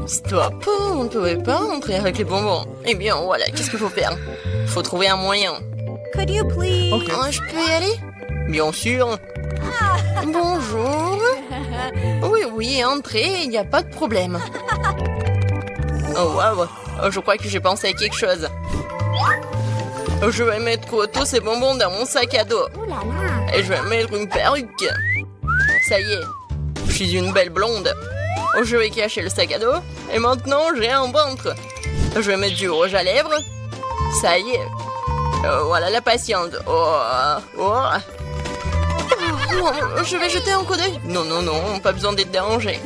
Stop, on ne pouvait pas entrer avec les bonbons. Eh bien, voilà, qu'est-ce qu'il faut faire? Faut trouver un moyen. Could you please? Je peux y aller? Bien sûr. Bonjour. Oui, entrez, il n'y a pas de problème. Oh, waouh, je crois que j'ai pensé à quelque chose. Je vais mettre tous ces bonbons dans mon sac à dos. Ouh là là. Et je vais mettre une perruque. Ça y est, je suis une belle blonde. Je vais cacher le sac à dos. Et maintenant, j'ai un ventre. Je vais mettre du rouge à lèvres. Ça y est. Voilà la patiente. Non, je vais jeter un coup d'œil. Non, pas besoin d'être dérangé.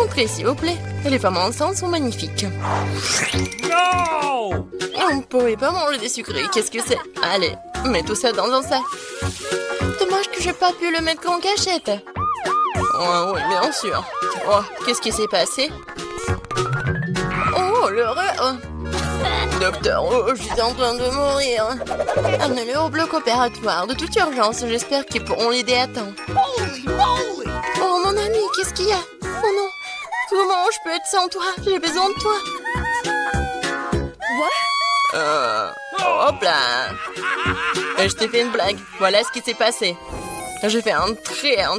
Entrez, s'il vous plaît. Les femmes enceintes sont magnifiques. No! On ne pouvait pas manger des sucreries. Qu'est-ce que c'est? Allez, mets tout ça dans un sac. Dommage que j'ai pas pu le mettre en cachette. Oh, oui, bien sûr. Oh, qu'est-ce qui s'est passé? Oh, l'horreur! Docteur, je suis en train de mourir. Amenez-le au bloc opératoire de toute urgence. J'espère qu'ils pourront l'aider à temps. Oh, mon ami, qu'est-ce qu'il y a? Oh non! Comment je peux être sans toi? J'ai besoin de toi. Hop là. Je t'ai fait une blague. Voilà ce qui s'est passé. J'ai fait un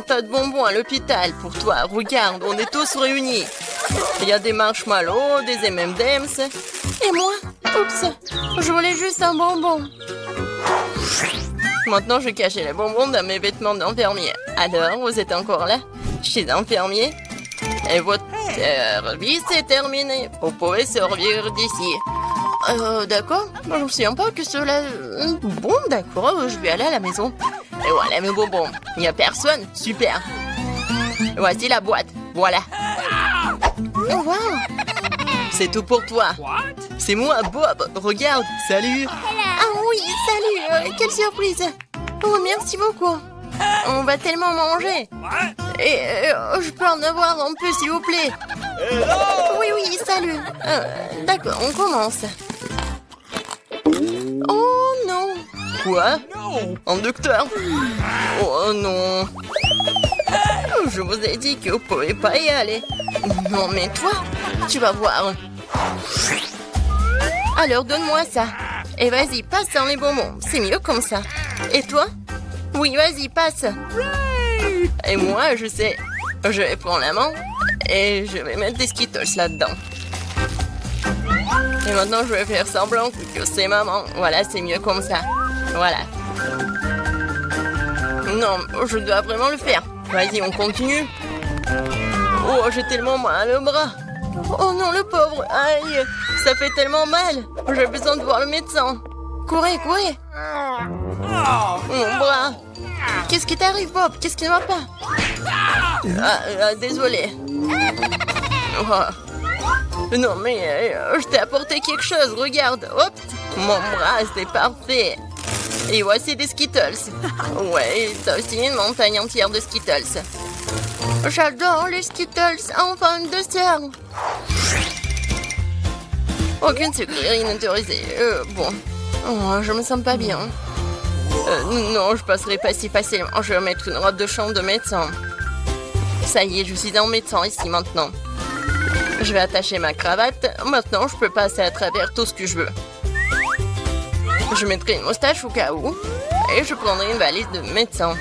tas de bonbons à l'hôpital pour toi. Regarde, on est tous réunis. Il y a des marshmallows, des M&M's. Et moi? Oups, je voulais juste un bonbon. Maintenant, je cachais les bonbons dans mes vêtements d'infirmier. Alors, vous êtes encore là? Je suis infirmier. Et votre service est terminé. Vous pouvez sortir d'ici. D'accord. Je me souviens pas que cela... Bon, d'accord, je vais aller à la maison. Et voilà mes bonbons. Il n'y a personne. Super. Voici la boîte. Voilà. Oh, wow. C'est tout pour toi. C'est moi, Bob. Regarde. Salut. Ah oui, salut. Quelle surprise. Oh, merci beaucoup. On va tellement manger. Et je peux en avoir un peu, s'il vous plaît. Oui, salut. D'accord, on commence. Oh non. Quoi? Un docteur? Oh non. Je vous ai dit que vous ne pouvez pas y aller. Non, mais toi, tu vas voir. Alors, donne-moi ça. Et vas-y, passe dans les bonbons. C'est mieux comme ça. Et toi? Oui, vas-y, passe. Et moi, je sais. Je vais prendre la main et je vais mettre des Skittles là-dedans. Et maintenant, je vais faire semblant que c'est maman. Voilà, c'est mieux comme ça. Voilà. Non, je dois vraiment le faire. Vas-y, on continue. Oh, j'ai tellement mal au bras. Oh non, le pauvre. Aïe, ça fait tellement mal. J'ai besoin de voir le médecin. Courez. Mon bras. Qu'est-ce qui t'arrive, Bob? Qu'est-ce qui ne va pas? Désolé. Oh. Non, mais je t'ai apporté quelque chose. Regarde. Hop. Mon bras, c'est parfait. Et voici des Skittles. Ouais, t'as aussi une montagne entière de Skittles. J'adore les Skittles. Enfin, une dessert. Aucune sucrerie inautorisée. Bon. Oh, je me sens pas bien. Non, je passerai pas si facilement. Je vais mettre une robe de chambre de médecin. Ça y est, je suis un médecin ici maintenant. Je vais attacher ma cravate. Maintenant, je peux passer à travers tout ce que je veux. Je mettrai une moustache au cas où. Et je prendrai une valise de médecin.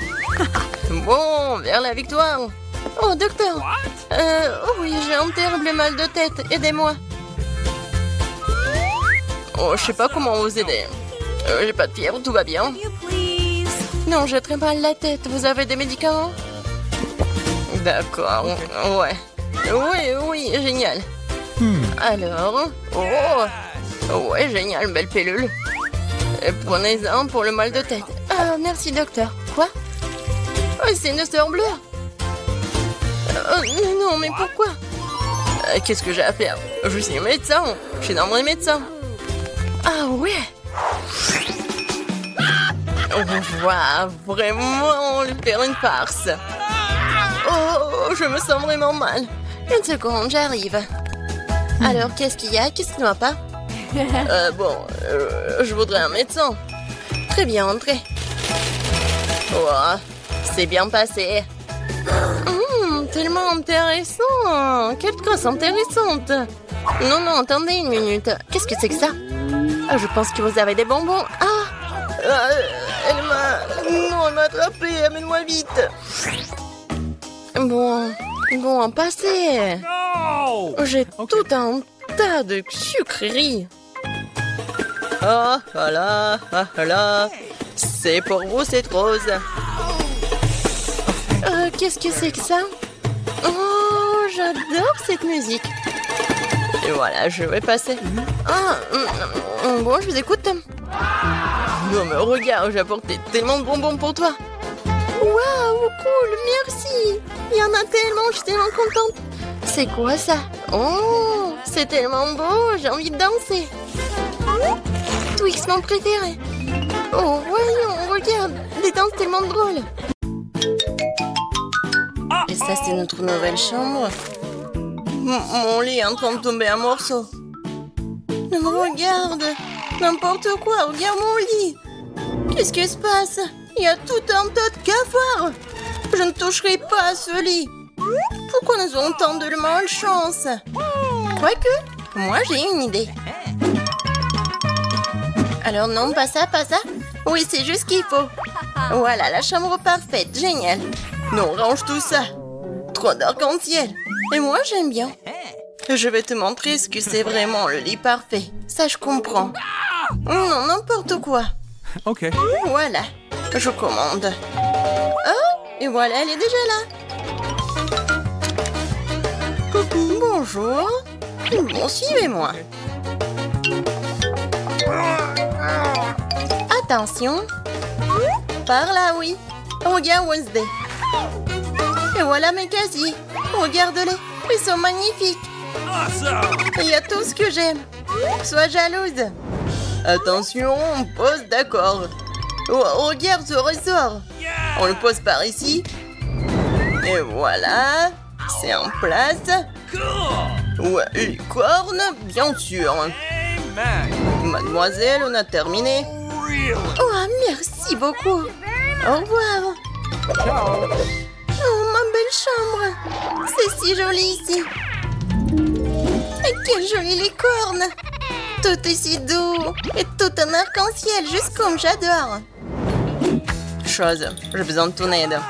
Bon, vers la victoire. Oh, docteur. Oui, j'ai un terrible mal de tête. Aidez-moi. Oh, je sais pas comment vous aider. J'ai pas de fièvre, tout va bien. Non, j'ai très mal la tête. Vous avez des médicaments? D'accord, ouais. Oui, génial. Alors, ouais, génial, belle pilule. Prenez-en pour le mal de tête. Ah, merci, docteur. Quoi? Oh, c'est une sœur bleue. Non, mais pourquoi? Qu'est-ce que j'ai à faire? Je suis médecin. Je suis dans mon médecin. Ah, ouais. On va vraiment lui faire une farce. Oh, je me sens vraiment mal. Une seconde, j'arrive. Alors, qu'est-ce qu'il y a? Qu'est-ce qui ne va pas? Je voudrais un médecin. Très bien, entrez. Oh, c'est bien passé. tellement intéressant. Quelle gosse intéressante. Non, non, attendez une minute. Qu'est-ce que c'est que ça? Ah, je pense que vous avez des bonbons. Ah, elle m'a... Non, elle m'a attrapé. Amène-moi vite. Bon, passez. J'ai tout un tas de sucreries. Ah là. C'est pour vous cette rose. Qu'est-ce que c'est que ça? Oh, j'adore cette musique. Et voilà, je vais passer. Bon, je vous écoute. Non mais regarde, j'ai apporté tellement de bonbons pour toi. Waouh, cool, merci. Il y en a tellement, je suis tellement contente. C'est quoi ça? Oh, c'est tellement beau, j'ai envie de danser. Twix, mon préféré. Oh, voyons, regarde, des danses tellement drôles. Et ça, c'est notre nouvelle chambre. Mon lit est en train de tomber en morceaux. Ne me regarde. N'importe quoi, regarde mon lit. Qu'est-ce qui se passe? Il y a tout un tas de cafards. Je ne toucherai pas à ce lit. Pourquoi nous avons tant de malchance? Quoique, moi j'ai une idée. Alors non, pas ça, pas ça. Oui, c'est juste ce qu'il faut. Voilà, la chambre parfaite, génial. Non, range tout ça. Trop d'arc-en-ciel. Et moi, j'aime bien. Je vais te montrer ce que c'est vraiment le lit parfait. Ça, je comprends. Non, n'importe quoi. Ok. Voilà, je commande. Oh, et voilà, elle est déjà là. Bonjour. Bon, suivez-moi. Attention. Par là, oui. Regarde Wednesday. Et voilà mes casiers. Regarde-les. Ils sont magnifiques. Il y a tout ce que j'aime. Sois jalouse. Attention, on pose d'accord. Oh, regarde ce ressort. On le pose par ici. Et voilà. C'est en place. Ouais, les cornes, bien sûr. Mademoiselle, on a terminé. Oh, merci beaucoup. Au revoir. Oh, ma belle chambre. C'est si joli ici. Et quelles jolies les cornes. Tout est si doux. Et tout un arc-en-ciel, juste comme j'adore. Chose, j'ai besoin de ton aide.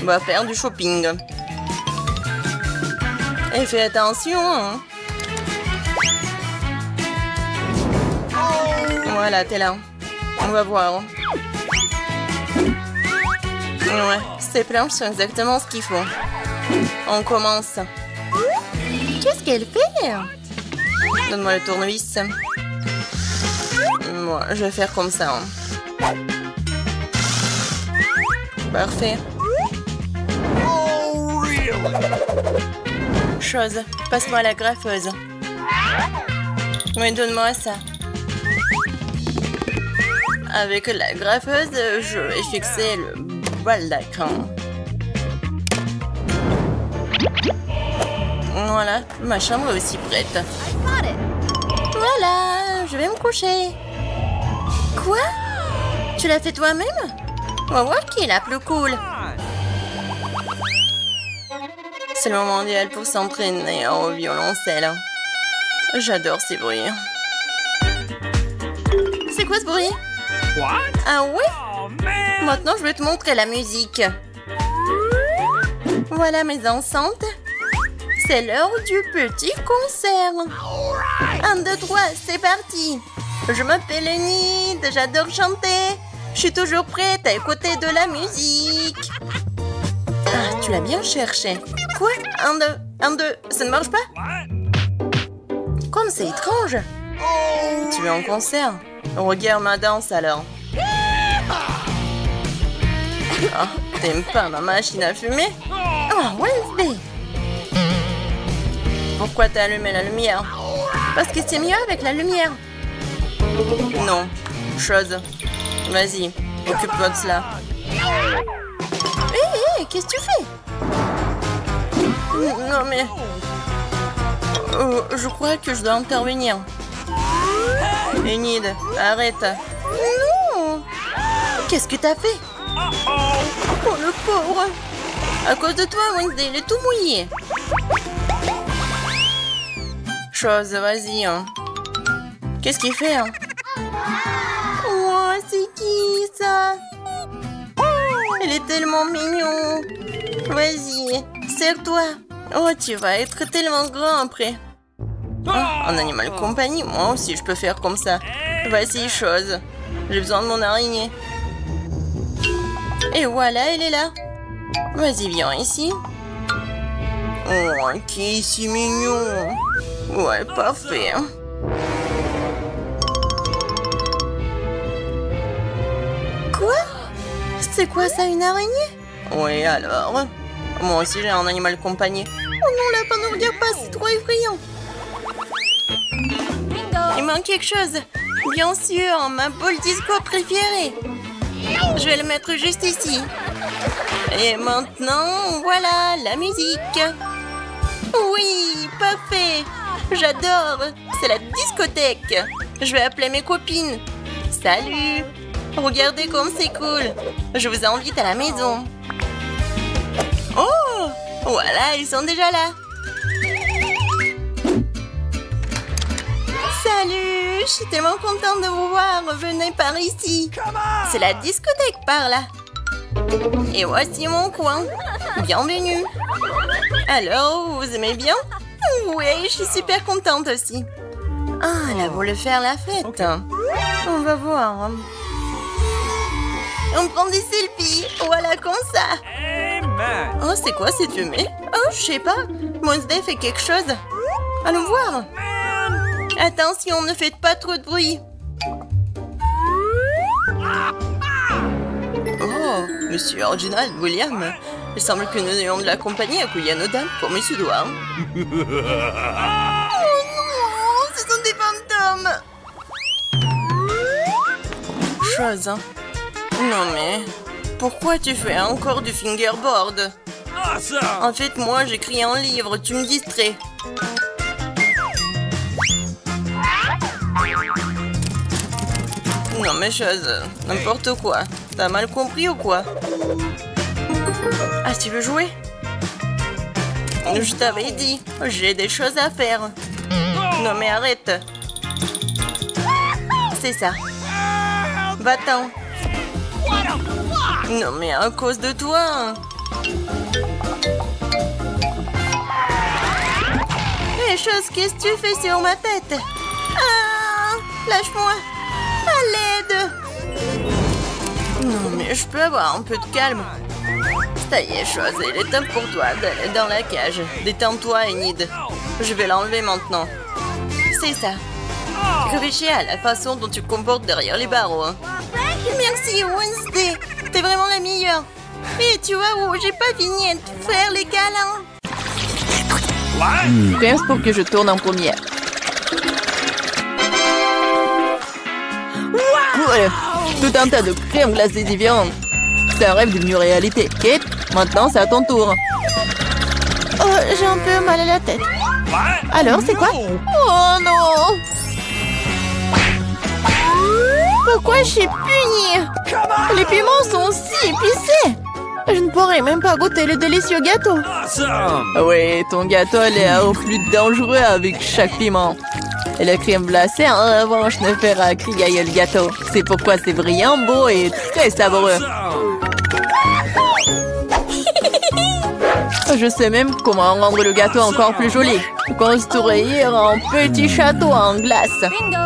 On va faire du shopping. Et fais attention. Hein. Voilà, t'es là. On va voir. Ouais, ces planches sont exactement ce qu'il faut. On commence. Qu'est-ce qu'elle fait? Donne-moi le tournevis. Moi, je vais faire comme ça. Hein. Parfait. Chose, passe-moi la graffeuse. Oui, donne-moi ça. Avec la graffeuse, je vais fixer le baldaquin. Voilà, ma chambre est aussi prête. Voilà, je vais me coucher. Quoi? Tu l'as fait toi-même? On va voir qui est la plus cool. C'est le moment idéal pour s'entraîner au violoncelle. J'adore ces bruits. C'est quoi ce bruit? Ah oui? Maintenant, je vais te montrer la musique. Voilà mes enceintes. C'est l'heure du petit concert. 1, 2, 3, c'est parti. Je m'appelle Enid, j'adore chanter. Je suis toujours prête à écouter de la musique. Ah, tu l'as bien cherché. Quoi? 1, 2, 1, 2, ça ne marche pas? Comme c'est étrange. Tu es en concert? Regarde ma danse alors. Oh, t'aimes pas ma machine à fumer? Oh, Wednesday! Pourquoi t'as allumé la lumière? Parce que c'est mieux avec la lumière. Non, chose. Vas-y, occupe-toi de cela. Hé, qu'est-ce que tu fais? Non mais... je crois que je dois intervenir. Enid, arrête. Non! Qu'est-ce que t'as fait? Oh, le pauvre! À cause de toi, Wednesday, il est tout mouillé. Chose, vas-y. Hein. Qu'est-ce qu'il fait hein? Oh, c'est qui ça? Il est tellement mignon. Vas-y, serre-toi. Oh, tu vas être tellement grand après. Oh, en animal compagnie, moi aussi je peux faire comme ça. Vas-y, chose. J'ai besoin de mon araignée. Et voilà, elle est là. Vas-y, viens ici. Oh, qui est si mignon. Ouais, parfait. Quoi? C'est quoi ça, une araignée? Oui, alors. Moi aussi j'ai un animal compagnie. Oh non, lapin, ne regarde pas, c'est trop effrayant. Il manque quelque chose. Bien sûr, ma boule disco préférée. Je vais le mettre juste ici. Et maintenant, voilà, la musique. Oui, parfait. J'adore. C'est la discothèque. Je vais appeler mes copines. Salut. Regardez comme c'est cool. Je vous invite à la maison. Oh, voilà, ils sont déjà là. Salut, je suis tellement contente de vous voir. Venez par ici. C'est la discothèque par là. Et voici mon coin. Bienvenue. Alors, vous aimez bien? Oui, je suis super contente aussi. Ah, là, vous voulez faire la fête. Okay. On va voir. On prend des selfies. Voilà, comme ça. Oh, c'est quoi cette fumée? Oh, je sais pas. Wednesday fait quelque chose. Allons voir. Attention, ne faites pas trop de bruit. Oh, monsieur Reginald William. Il semble que nous ayons de la compagnie à couiller à nos dames comme il se doit. Oh non, ce sont des fantômes. Chose, hein. Non mais, pourquoi tu fais encore du fingerboard? En fait, moi, j'écris un livre, tu me distrais. Non mais chose, n'importe quoi. T'as mal compris ou quoi? Ah, tu veux jouer? Je t'avais dit, j'ai des choses à faire. Non mais arrête. C'est ça. Va-t'en. Non mais à cause de toi. Les choses, qu'est-ce que tu fais sur ma tête? Ah, lâche-moi. À l'aide. Non mais je peux avoir un peu de calme. Ça y est, chose, il est temps pour toi d'aller dans la cage. Détends-toi, Enid. Je vais l'enlever maintenant. C'est ça. Réfléchis à la façon dont tu te comportes derrière les barreaux. Hein. Merci, Wednesday. T'es vraiment la meilleure. Et tu vois où j'ai pas fini de faire les câlins. Pense pour que je tourne en première. Ouais, tout un tas de crèmes glacées différentes. C'est un rêve devenu réalité. Kate, maintenant c'est à ton tour. Oh, j'ai un peu mal à la tête. Alors, c'est quoi? Oh non! Pourquoi je suis punie? Les piments sont si épicés. Je ne pourrais même pas goûter le délicieux gâteau. Oui, ton gâteau a l'air plus dangereux avec chaque piment. Et la crème glacée, en revanche, ne fera crier le gâteau. C'est pourquoi c'est brillant, beau et très savoureux. Je sais même comment rendre le gâteau encore plus joli. Construire un petit château en glace.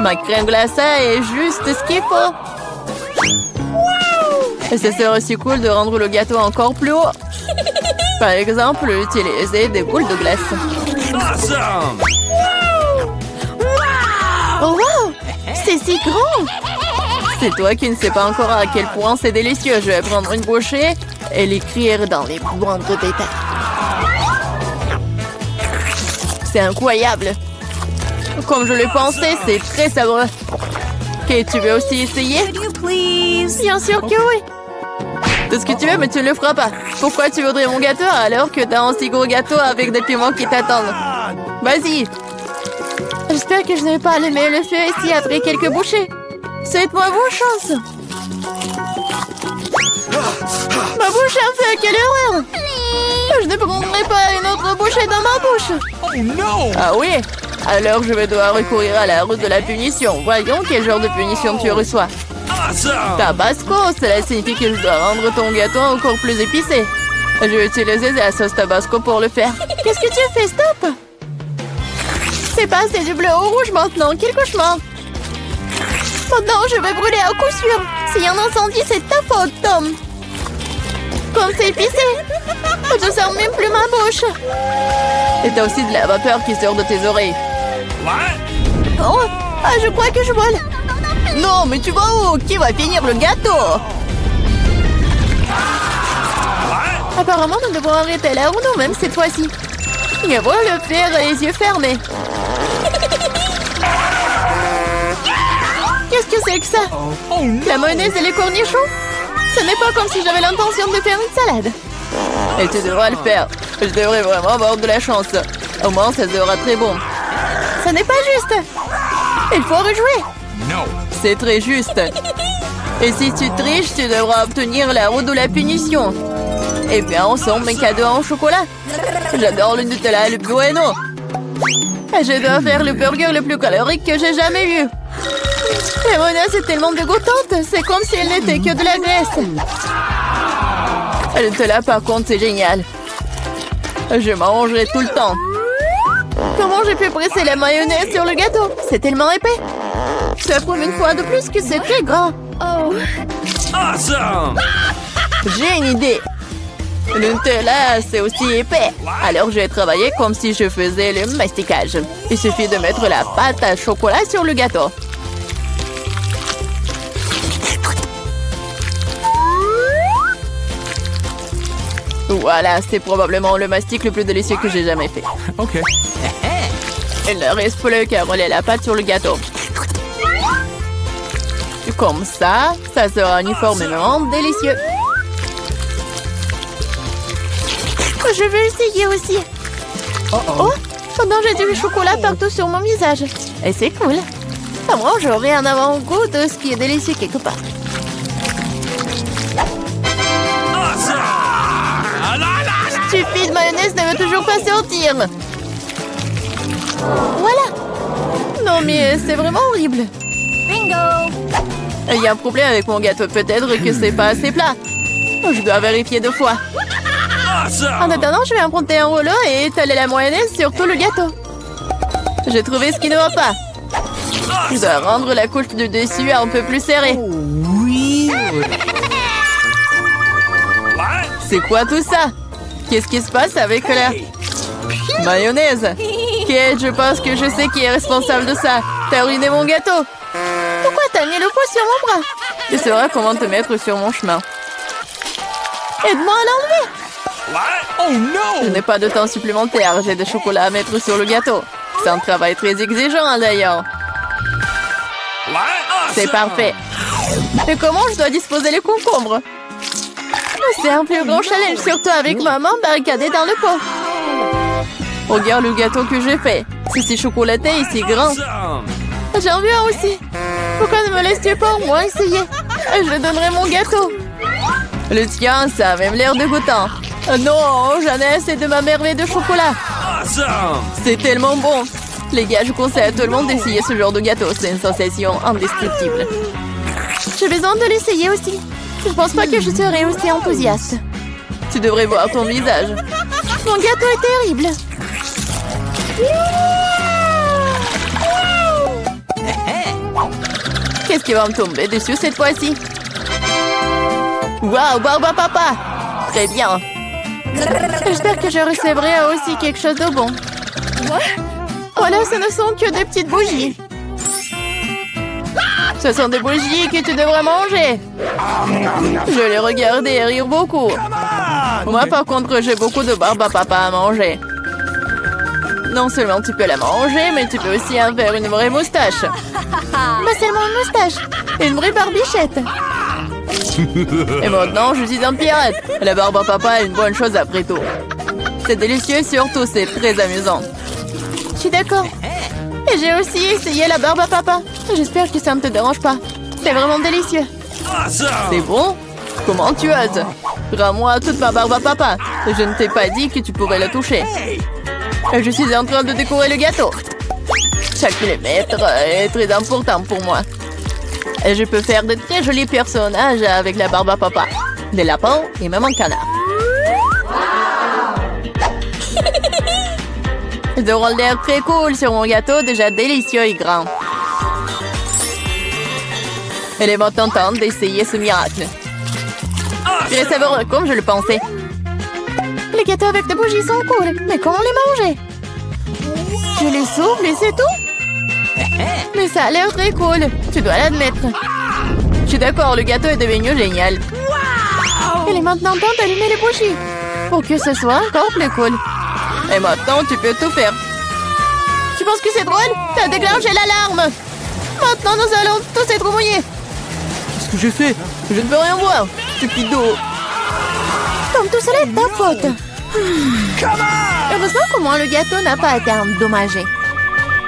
Ma crème glacée est juste ce qu'il faut. Et ce serait aussi cool de rendre le gâteau encore plus haut. Par exemple, utiliser des boules de glace. Oh wow! C'est si grand! C'est toi qui ne sais pas encore à quel point c'est délicieux. Je vais prendre une bouchée et l'écrire dans les moindres détails. C'est incroyable. Comme je le pensais, c'est très savoureux. Ok, tu veux aussi essayer? Bien sûr que oui. Tout ce que tu veux, mais tu ne le feras pas. Pourquoi tu voudrais mon gâteau alors que t'as un si gros gâteau avec des piments qui t'attendent? Vas-y. J'espère que je ne vais pas allumer le feu ici après quelques bouchées. Souhaite-moi bonne chance. Ma bouche a fait quelle erreur! Je ne prendrai pas une autre bouchée dans ma bouche! Oh no! Ah oui? Alors je vais devoir recourir à la route de la punition. Voyons quel genre de punition tu reçois. Awesome! Tabasco, cela signifie que je dois rendre ton gâteau encore plus épicé. Je vais utiliser la sauce Tabasco pour le faire. Qu'est-ce que tu fais? Stop! C'est passé du bleu au rouge maintenant. Quel cauchemar! Maintenant, je vais brûler à coup sûr. S'il y a un incendie, c'est ta faute, Tom. Comme c'est épicé. Je ne sens même plus ma bouche. Et t'as aussi de la vapeur qui sort de tes oreilles. What? Oh, ah, je crois que je vole. Non, mais tu vas où? Qui va finir le gâteau? Apparemment, nous devons arrêter la roue nous-mêmes cette fois-ci. Et voilà le faire les yeux fermés. Qu'est-ce que c'est que ça? Oh no! La mayonnaise et les cornichons? Ce n'est pas comme si j'avais l'intention de faire une salade. Et tu devras le faire. Je devrais vraiment avoir de la chance. Au moins, ça sera très bon. Ce n'est pas juste. Il faut rejouer. No! C'est très juste. Et si tu triches, tu devras obtenir la roue de la punition. Et bien, ensemble, mes cadeaux en chocolat. J'adore le Nutella et le Bueno. Je dois faire le burger le plus calorique que j'ai jamais vu. La mayonnaise est tellement dégoûtante. C'est comme si elle n'était que de la graisse. Le Nutella, par contre, c'est génial. Je mangerai tout le temps. Comment j'ai pu presser la mayonnaise sur le gâteau? C'est tellement épais. Ça prouve une fois de plus que c'est très gras. Oh. Awesome! J'ai une idée. Le Nutella, c'est aussi épais. Alors, je vais travailler comme si je faisais le masticage. Il suffit de mettre la pâte à chocolat sur le gâteau. Voilà, c'est probablement le mastic le plus délicieux que j'ai jamais fait. Okay. Il ne reste plus qu'à rouler la pâte sur le gâteau. Comme ça, ça sera uniformément délicieux. Je veux essayer aussi. Oh, pendant j'ai du chocolat partout sur mon visage. Et c'est cool. À moi, j'aurai un avant-goût de ce qui est délicieux quelque part. Stupide mayonnaise ne veut toujours pas sortir. Voilà. Non mais c'est vraiment horrible. Bingo! Il y a un problème avec mon gâteau. Peut-être que c'est pas assez plat. Je dois vérifier 2 fois. En attendant, je vais emprunter un rouleau et étaler la mayonnaise sur tout le gâteau. J'ai trouvé ce qui ne va pas. Je dois rendre la couche du dessus un peu plus serrée. Oui! C'est quoi tout ça? Qu'est-ce qui se passe avec la mayonnaise? Kate, je pense que je sais qui est responsable de ça. T'as ruiné mon gâteau. Pourquoi t'as mis le poids sur mon bras? Tu sauras comment te mettre sur mon chemin. Aide-moi à l'enlever. Oh no! Je n'ai pas de temps supplémentaire. J'ai des chocolats à mettre sur le gâteau. C'est un travail très exigeant d'ailleurs. C'est parfait. Et comment je dois disposer les concombres? C'est un plus grand challenge, surtout avec maman barricadée dans le pot. Regarde le gâteau que j'ai fait. C'est si chocolaté et si grand. J'en veux un aussi. Pourquoi ne me laisses-tu pas au moins essayer? Je donnerai mon gâteau. Le tien, ça a même l'air dégoûtant. Non, j'en ai assez de ma merveille de chocolat. C'est tellement bon. Les gars, je conseille à tout le monde d'essayer ce genre de gâteau. C'est une sensation indescriptible. J'ai besoin de l'essayer aussi. Je pense pas que je serai aussi enthousiaste. Tu devrais voir ton visage. Mon gâteau est terrible. Qu'est-ce qui va me tomber dessus cette fois-ci? Waouh, Barba Papa! Très bien. J'espère que je recevrai aussi quelque chose de bon. Voilà, ce ne sont que des petites bougies. Ce sont des bougies que tu devrais manger. Je les regardais et rire beaucoup. Moi, par contre, j'ai beaucoup de barbe à papa à manger. Non seulement tu peux la manger, mais tu peux aussi en faire une vraie moustache. Mais seulement une moustache. Une vraie barbichette. Et maintenant, je suis un pirate. La barbe à papa est une bonne chose après tout. C'est délicieux, surtout c'est très amusant. Je suis d'accord. Et j'ai aussi essayé la barbe à papa. J'espère que ça ne te dérange pas. C'est vraiment délicieux. C'est bon? Comment tu oses? Rends-moi toute ma barbe à papa. Je ne t'ai pas dit que tu pourrais la toucher. Je suis en train de décorer le gâteau. Chaque millimètre est très important pour moi. Et je peux faire de très jolis personnages avec la barbe à papa. Des lapins et même un canard. Ils auront l'air très cool sur mon gâteau déjà délicieux et grand. Elle est maintenant temps d'essayer ce miracle. Je les savoureux comme je le pensais. Les gâteaux avec des bougies sont cool, mais comment les manger? Je les souffle et c'est tout? Mais ça a l'air très cool, tu dois l'admettre. Je suis d'accord, le gâteau est devenu génial. Il est maintenant temps d'allumer les bougies pour que ce soit encore plus cool. Et maintenant, tu peux tout faire. Tu penses que c'est drôle? T'as déclenché l'alarme. Maintenant, nous allons tous être mouillés. Qu'est-ce que j'ai fait? Je ne peux rien voir. Stupido. Comme tout cela est ta faute. Heureusement qu'au moins le gâteau n'a pas été endommagé.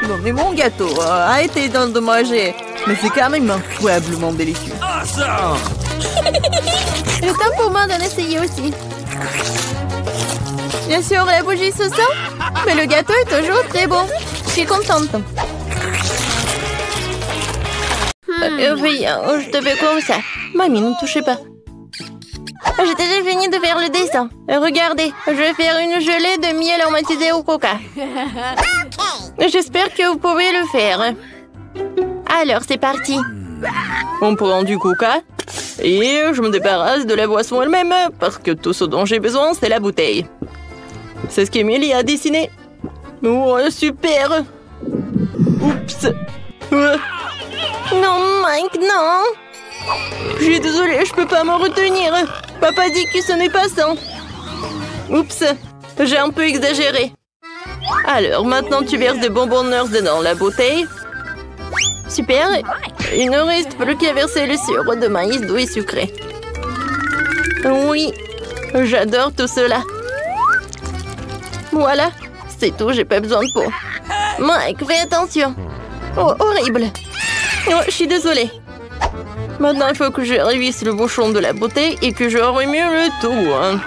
Non, mais mon gâteau a été endommagé. Mais c'est quand même incroyablement délicieux. Awesome! Il est temps pour moi d'en essayer aussi. Bien sûr, la bougie se sent, mais le gâteau est toujours très bon. Je suis contente. Oui, je te fais comme ça. Mamie, ne touchez pas. J'ai déjà fini de faire le dessin. Regardez, je vais faire une gelée de miel aromatisé au coca. J'espère que vous pouvez le faire. Alors, c'est parti. On prend du coca et je me débarrasse de la boisson elle-même parce que tout ce dont j'ai besoin, c'est la bouteille. C'est ce qu'Emilie a dessiné. Oh, super. Oups. Non, Mike, non. Je suis désolée, je peux pas m'en retenir. Papa dit que ce n'est pas ça. Oups, j'ai un peu exagéré. Alors, maintenant tu verses des bonbons Nurse dans la bouteille. Super. Il ne reste plus qu'à verser le sirop de maïs doux et sucré. Oui, j'adore tout cela. Voilà, c'est tout, j'ai pas besoin de peau. Mike, fais attention. Oh, horrible. Oh, je suis désolée. Maintenant, il faut que je révisse le bouchon de la bouteille et que je remue le tout. Hein.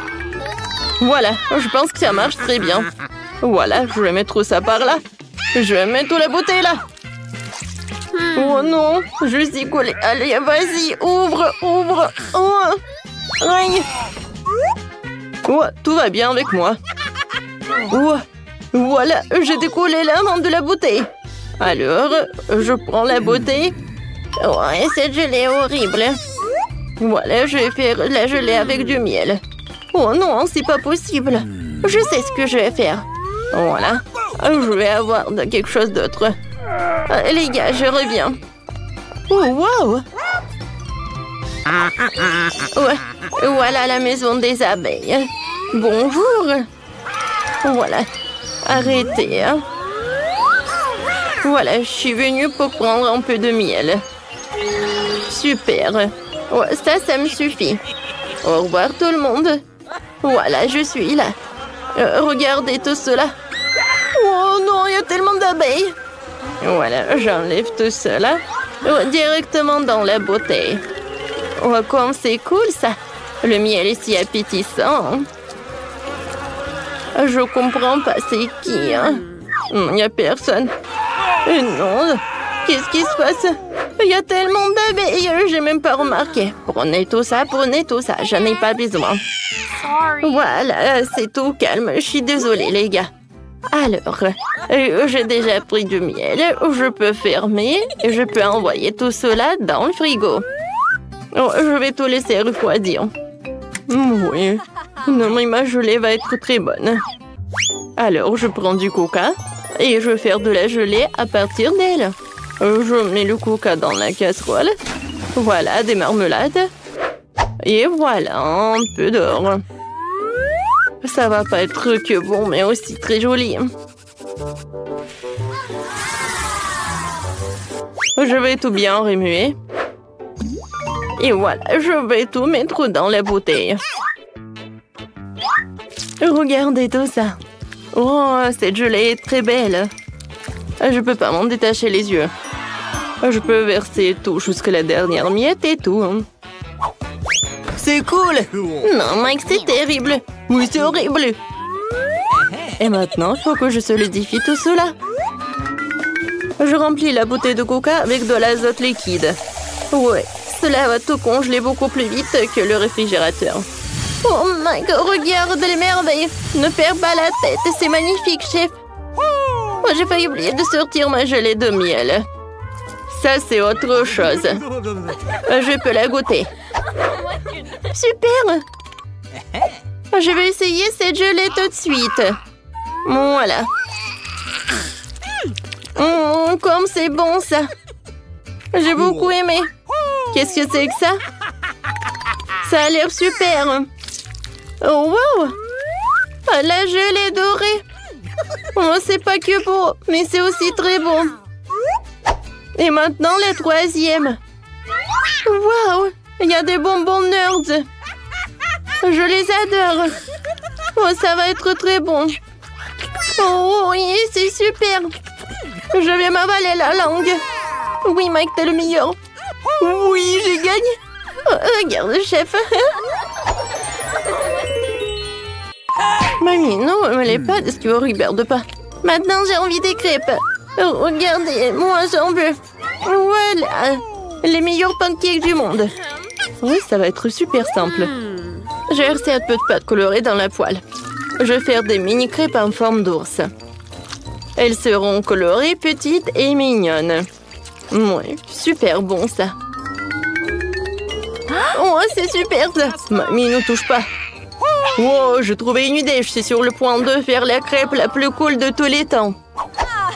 Voilà, je pense que ça marche très bien. Voilà, je vais mettre ça par là. Je vais mettre la bouteille là. Oh non, je suis collée. Allez, vas-y, ouvre, ouvre. Oh. Aïe. Oh, tout va bien avec moi. Oh. Voilà, j'ai décollé la main de la bouteille. Alors, je prends la bouteille. Ouais, cette gelée est horrible. Voilà, je vais faire la gelée avec du miel. Oh non, c'est pas possible. Je sais ce que je vais faire. Voilà, je vais avoir quelque chose d'autre. Les gars, je reviens. Oh, wow! Ouais, voilà la maison des abeilles. Bonjour. Voilà, arrêtez. Hein. Voilà, je suis venue pour prendre un peu de miel. Super. Ouais, ça me suffit. Au revoir tout le monde. Voilà, je suis là. Regardez tout cela. Oh non, il y a tellement d'abeilles. Voilà, j'enlève tout cela directement dans la bouteille. Oh, comme c'est cool ça. Le miel est si appétissant. Je comprends pas, c'est qui, hein? Il n'y a personne. Non, qu'est-ce qui se passe? Il y a tellement d'abeilles, j'ai même pas remarqué. Prenez tout ça, j'en ai pas besoin. Voilà, c'est tout calme, je suis désolée les gars. Alors, j'ai déjà pris du miel, je peux fermer et je peux envoyer tout cela dans le frigo. Oh, je vais tout laisser refroidir. Oui, non mais ma gelée va être très bonne. Alors, je prends du coca et je vais faire de la gelée à partir d'elle. Je mets le coca dans la casserole. Voilà, des marmelades. Et voilà, un peu d'or. Ça va pas être que bon, mais aussi très joli. Je vais tout bien remuer. Et voilà, je vais tout mettre dans la bouteille. Regardez tout ça. Oh, cette gelée est très belle. Je peux pas m'en détacher les yeux. Je peux verser tout jusqu'à la dernière miette et tout. c'est cool. Non, Mike, c'est terrible. Oui, c'est horrible. Et maintenant, il faut que je solidifie tout cela. Je remplis la bouteille de coca avec de l'azote liquide. Ouais, cela va tout congeler beaucoup plus vite que le réfrigérateur. Oh Mike, regarde les merveilles. Ne perds pas la tête, c'est magnifique, chef. Oh, j'ai failli oublier de sortir ma gelée de miel. Ça, c'est autre chose. Je peux la goûter. Super! Je vais essayer cette gelée tout de suite. Voilà. Comme c'est bon, ça. J'ai beaucoup aimé. Qu'est-ce que c'est que ça? Ça a l'air super. Oh, wow! La gelée dorée. Oh, c'est pas que beau, mais c'est aussi très bon. Et maintenant, la troisième. Wow! Il y a des bonbons nerds. Je les adore. Oh, ça va être très bon. Oh oui, c'est super. Je vais m'avaler la langue. Oui, Mike, t'es le meilleur. Oui, j'ai gagné. Oh, regarde, chef. Mamie, non, me les pas de ce que vous regarde pas. Maintenant, j'ai envie des crêpes. Oh, regardez, moi, j'en veux. Voilà. Les meilleurs pancakes du monde. Oui, ça va être super simple. J'ai versé un peu de pâte colorée dans la poêle. Je vais faire des mini crêpes en forme d'ours. Elles seront colorées, petites et mignonnes. Oui, super bon ça. Oh, c'est super ça. Mamie, ne touche pas. Wow, j'ai trouvé une idée. Je suis sur le point de faire la crêpe la plus cool de tous les temps.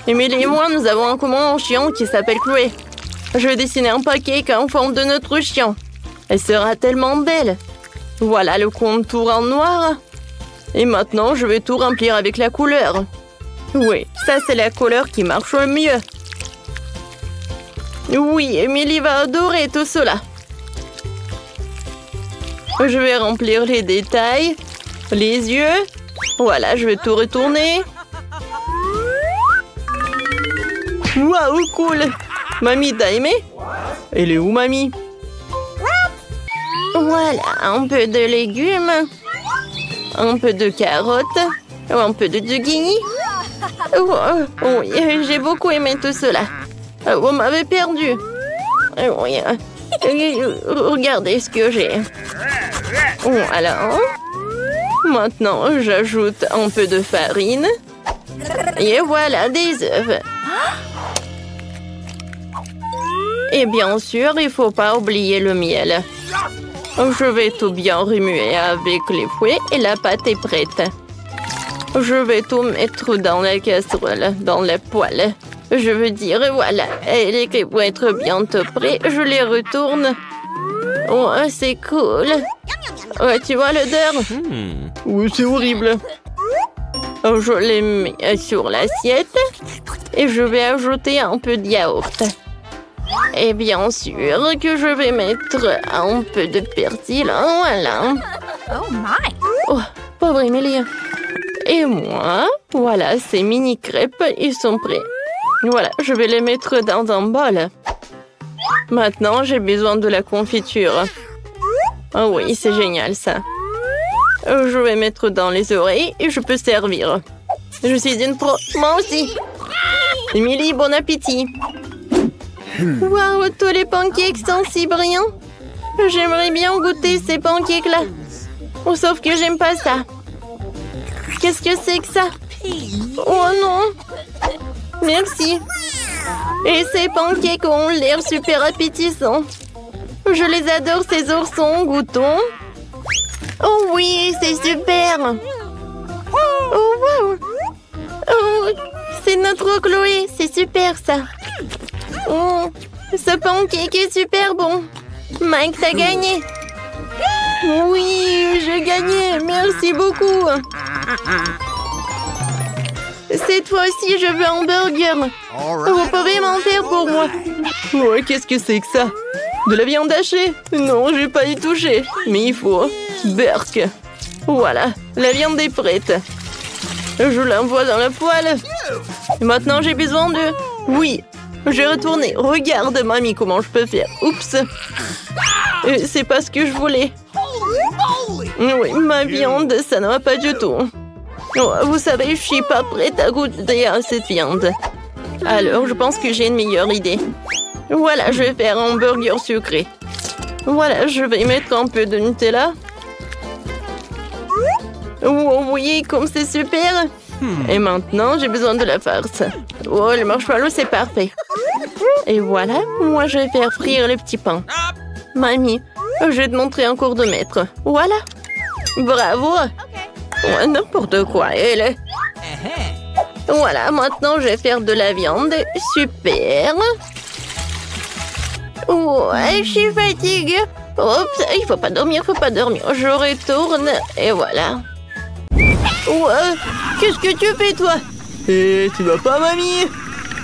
Emily et moi, nous avons en commun un chien qui s'appelle Chloé. Je vais dessiner un pancake en forme de notre chien. Elle sera tellement belle. Voilà le contour en noir. Et maintenant, je vais tout remplir avec la couleur. Oui, ça c'est la couleur qui marche le mieux. Oui, Emily va adorer tout cela. Je vais remplir les détails, les yeux. Voilà, je vais tout retourner. Waouh, cool! Mamie, t'as aimé? Elle est où, mamie? Voilà, un peu de légumes, un peu de carottes, un peu de zucchini. Oui, j'ai beaucoup aimé tout cela. Vous m'avez perdu. Oui, regardez ce que j'ai. Voilà. Maintenant, j'ajoute un peu de farine. Et voilà des œufs. Et bien sûr, il ne faut pas oublier le miel. Je vais tout bien remuer avec les fouets et la pâte est prête. Je vais tout mettre dans la casserole, dans la poêle. Je veux dire, voilà, et les crêpes vont être bientôt prêtes. Je les retourne. Oh, c'est cool. Ouais, tu vois l'odeur? Oui, c'est horrible. Je les mets sur l'assiette et je vais ajouter un peu de yaourt. Et bien sûr que je vais mettre un peu de persil. Voilà. Oh my! Oh, pauvre Emily. Et moi, voilà, ces mini crêpes, ils sont prêts. Voilà, je vais les mettre dans un bol. Maintenant, j'ai besoin de la confiture. Oh oui, c'est génial ça. Je vais mettre dans les oreilles et je peux servir. Je suis une pro. Moi aussi. Emily, bon appétit. Waouh, tous les pancakes sont si brillants. J'aimerais bien goûter ces pancakes-là. Oh, sauf que j'aime pas ça. Qu'est-ce que c'est que ça? Oh non. Merci. Et ces pancakes ont l'air super appétissants. Je les adore, ces oursons. Goûtons. Oh oui, c'est super. Oh wow. Oh, c'est notre Chloé. C'est super ça. Oh, ce pancake est super bon. Mike, t'as gagné. Oui, j'ai gagné. Merci beaucoup. Cette fois-ci, je veux un burger. Vous pouvez m'en faire pour moi. Ouais, qu'est-ce que c'est que ça? De la viande hachée? Non, je vais pas y toucher. Mais il faut. Burk. Voilà, la viande est prête. Je l'envoie dans la poêle. Et maintenant, j'ai besoin de... Oui, j'ai retourné. Regarde, mamie, comment je peux faire. Oups. C'est pas ce que je voulais. Oui, ma viande, ça ne va pas du tout. Oh, vous savez, je suis pas prête à goûter à cette viande. Alors, je pense que j'ai une meilleure idée. Voilà, je vais faire un burger sucré. Voilà, je vais mettre un peu de Nutella. Oh oui, comme c'est super. Et maintenant, j'ai besoin de la farce. Oh, le marshmallow, c'est parfait. Et voilà, moi, je vais faire frire le petit pain. Mamie, je vais te montrer un cours de maître. Voilà. Bravo. Oh, n'importe quoi, elle. Voilà, maintenant, je vais faire de la viande. Super. Ouais, je suis fatiguée. Oups, il faut pas dormir, Je retourne et voilà. Ouais, qu'est-ce que tu fais, toi? Et tu vas pas, mamie?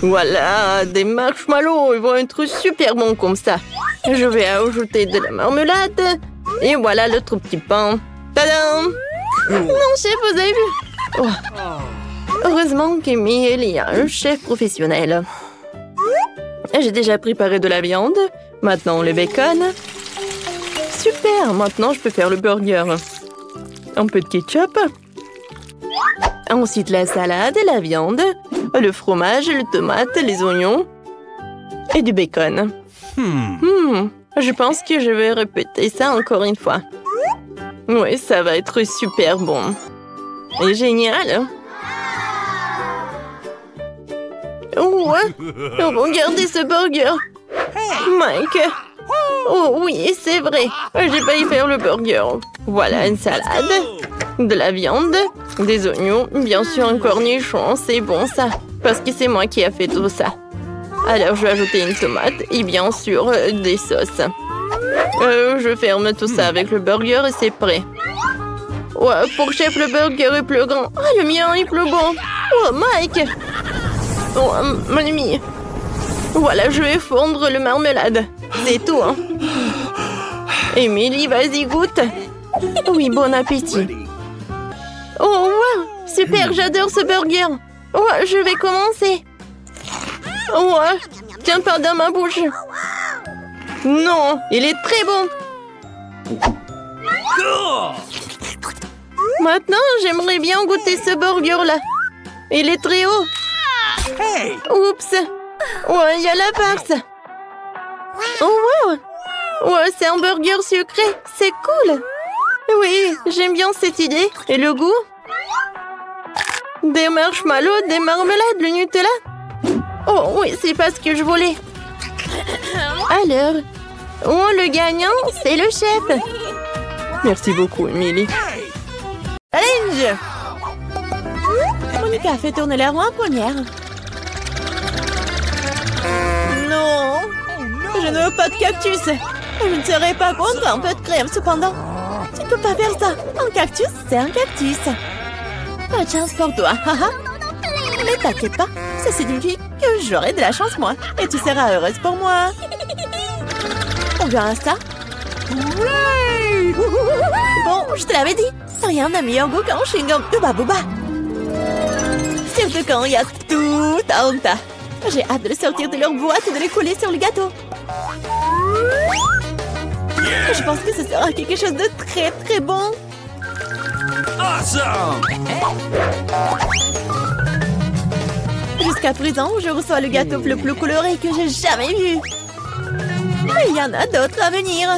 Voilà, des marshmallows, ils vont être super bons comme ça. Je vais ajouter de la marmelade. Et voilà l'autre petit pain. Tadam! Non, chef, vous avez vu? Oh. Heureusement qu'Emile est un chef professionnel. J'ai déjà préparé de la viande. Maintenant, le bacon. Super, maintenant, je peux faire le burger. Un peu de ketchup. Ensuite, la salade, la viande, le fromage, les tomates, les oignons et du bacon. Je pense que je vais répéter ça encore une fois. Oui, ça va être super bon. Et génial. Ouais, regardez ce burger. Mike. Oh oui, c'est vrai. J'ai failli faire le burger. Voilà une salade, de la viande, des oignons, bien sûr un cornichon. C'est bon ça, parce que c'est moi qui ai fait tout ça. Alors je vais ajouter une tomate et bien sûr des sauces. Je ferme tout ça avec le burger et c'est prêt. Ouais, pour chef, le burger est plus grand. Ah, le mien est plus bon. Oh, Mike. Oh, mon ami. Voilà, je vais fondre le marmelade. C'est tout, hein. Émilie, vas-y, goûte. Oui, bon appétit. Oh, wow. Super, j'adore ce burger. Ouais, je vais commencer. Ouais, tiens pas dans ma bouche. Non, il est très bon. Maintenant, j'aimerais bien goûter ce burger-là. Il est très haut. Oups. Ouais, il y a la farce. Oh, wow. Ouais, c'est un burger sucré. C'est cool. Oui, j'aime bien cette idée. Et le goût? Des marshmallows, des marmelades, le Nutella. Oh, oui, c'est pas ce que je voulais. Alors, oh, le gagnant, c'est le chef. Merci beaucoup, Emily. Challenge! Monica fait tourner la roue en première. Non! Je ne veux pas de cactus. Je ne serais pas contre un peu de crème, cependant. Tu ne peux pas faire ça. Un cactus, c'est un cactus. Pas de chance pour toi. Mais t'inquiète pas, ça signifie que j'aurai de la chance, moi. Et tu seras heureuse pour moi. On verra ça. Bon, je te l'avais dit. Rien n'a meilleur goût qu'un chewing-gum de Babouba. Surtout quand il y a tout un tas. J'ai hâte de le sortir de leur boîte et de les coller sur le gâteau. Je pense que ce sera quelque chose de très très bon. Awesome! Jusqu'à présent, je reçois le gâteau le plus coloré que j'ai jamais vu. Mais il y en a d'autres à venir.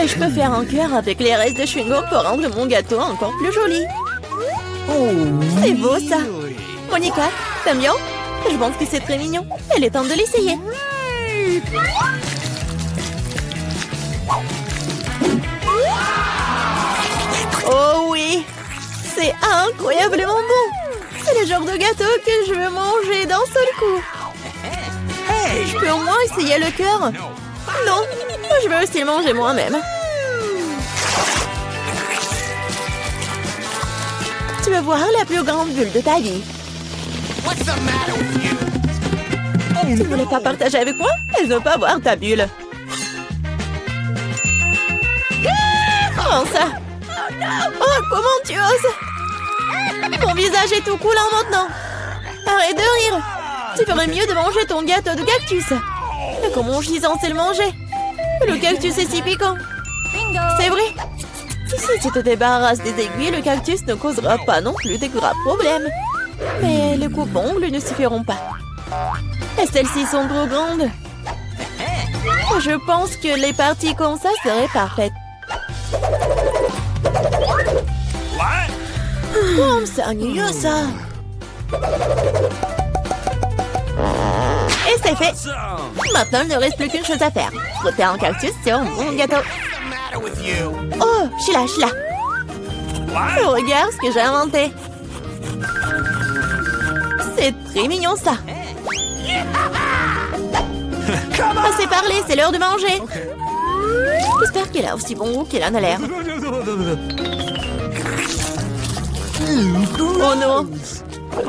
Et je peux faire un cœur avec les restes de chewing-gum pour rendre mon gâteau encore plus joli. C'est beau ça. Monica, t'aimes bien? Je pense que c'est très mignon. Il est temps de l'essayer. Oh oui! C'est incroyablement bon! C'est le genre de gâteau que je veux manger d'un seul coup. Je peux au moins essayer le cœur? Non, je veux aussi le manger moi-même. Tu veux voir la plus grande bulle de ta vie? Tu ne voulais pas partager avec moi? Je ne veux pas voir ta bulle. Comment ça? Oh, comment tu oses? Mon visage est tout coulant maintenant. Arrête de rire. Tu ferais mieux de manger ton gâteau de cactus. Mais comment je suis censée le manger? Le cactus est si piquant. Bingo. C'est vrai. Si tu te débarrasses des aiguilles, le cactus ne causera pas non plus de graves problèmes. Mais les coupe-ongles ne suffiront pas. Et celles-ci sont trop grandes. Je pense que les parties comme ça seraient parfaites. Oh, c'est ennuyeux ça. Et c'est fait. Maintenant, il ne reste plus qu'une chose à faire. Frotter un cactus sur mon gâteau. Oh, je suis là. Regarde ce que j'ai inventé. C'est très mignon ça. Assez parlé, c'est l'heure de manger. J'espère qu'il a aussi bon goût qu'il en a l'air. Oh non.